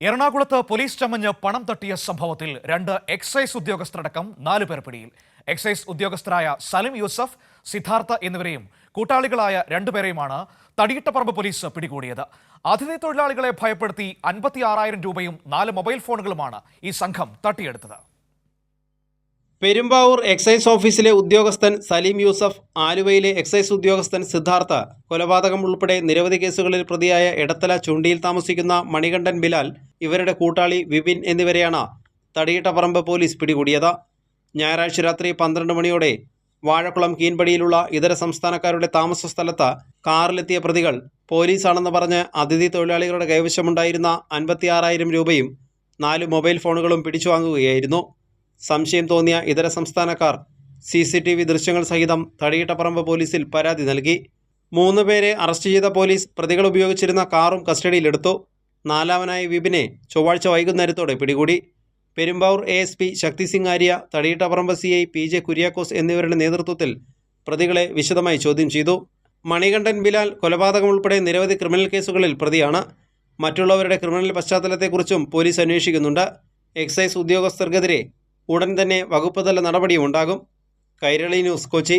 എറണാകുളത്ത് പോലീസ് ചമഞ്ഞ് പണം തട്ടിയ സംഭവത്തിൽ 2 എക്സൈസ് ഉദ്യോഗസ്ഥരടക്കം 4 പേർ പിടിയിൽ. എക്സൈസ് ഉദ്യോഗസ്ഥരായ സലിം യൂസഫ്, സിദ്ധാർത്ഥ എന്നിവരെയും കൂട്ടാളികളായ 2 പേരെയുമാണ് തടിയിട്ടപ്പറമ്പ് പോലീസ് പിടികൂടിയത്. അതിഥി തൊഴിലാളികളെ ഭയപ്പെടുത്തി 56,000 രൂപയും 4 മൊബൈൽ ഫോണുകളുമാണ് ഈ സംഘം തട്ടിയെടുത്തത്. പെരുമ്പാവൂർ എക്സൈസ് ഓഫീസിലെ ഉദ്യോഗസ്ഥൻ സലീം യൂസഫ്, ആലുവയിലെ എക്സൈസ് ഉദ്യോഗസ്ഥൻ സിദ്ധാർത്ഥ, കൊലപാതകം ഉൾപ്പെടെ നിരവധി കേസുകളിൽ പ്രതിയായ എടത്തല ചുണ്ടിയിൽ താമസിക്കുന്ന മണികണ്ഠൻ ബിലാൽ, ഇവരുടെ കൂട്ടാളി വിപിൻ എന്നിവരെയാണ് തടിയിട്ടപ്പറമ്പ് പോലീസ് പിടികൂടിയത്. ഞായറാഴ്ച രാത്രി 12 മണിയോടെ വാഴക്കുളം കീൻപടിയിലുള്ള ഇതര സംസ്ഥാനക്കാരുടെ താമസ സ്ഥലത്ത് കാറിലെത്തിയ പ്രതികൾ പോലീസാണെന്ന് പറഞ്ഞ് അതിഥി തൊഴിലാളികളുടെ കൈവശമുണ്ടായിരുന്ന 56,000 രൂപയും 4 മൊബൈൽ ഫോണുകളും പിടിച്ചുവാങ്ങുകയായിരുന്നു. സംശയം തോന്നിയ ഇതര സംസ്ഥാനക്കാർ CCTV ദൃശ്യങ്ങൾ സഹിതം തടിയിട്ടപ്പറമ്പ് പോലീസിൽ പരാതി നൽകി. 3 പേരെ അറസ്റ്റ് ചെയ്ത പോലീസ് പ്രതികൾ ഉപയോഗിച്ചിരുന്ന കാറും കസ്റ്റഡിയിലെടുത്തു. 4-വനായ വിപിനെ ചൊവ്വാഴ്ച വൈകുന്നേരത്തോടെ പിടികൂടി. പെരുമ്പാവൂർ ASP ശക്തി സിംഗ് ആര്യ, തടിയിട്ടപ്പറമ്പ് CI PJ കുര്യാക്കോസ് എന്നിവരുടെ നേതൃത്വത്തിൽ പ്രതികളെ വിശദമായി ചോദ്യം ചെയ്തു. മണികണ്ഠൻ ബിലാൽ കൊലപാതകം ഉൾപ്പെടെ നിരവധി ക്രിമിനൽ കേസുകളിൽ പ്രതിയാണ്. മറ്റുള്ളവരുടെ ക്രിമിനൽ പശ്ചാത്തലത്തെക്കുറിച്ചും പോലീസ് അന്വേഷിക്കുന്നുണ്ട്. എക്സൈസ് ഉദ്യോഗസ്ഥർക്കെതിരെ ഉടൻ തന്നെ വകുപ്പ് തല നടപടിയും ഉണ്ടാകും. കൈരളി ന്യൂസ്, കൊച്ചി.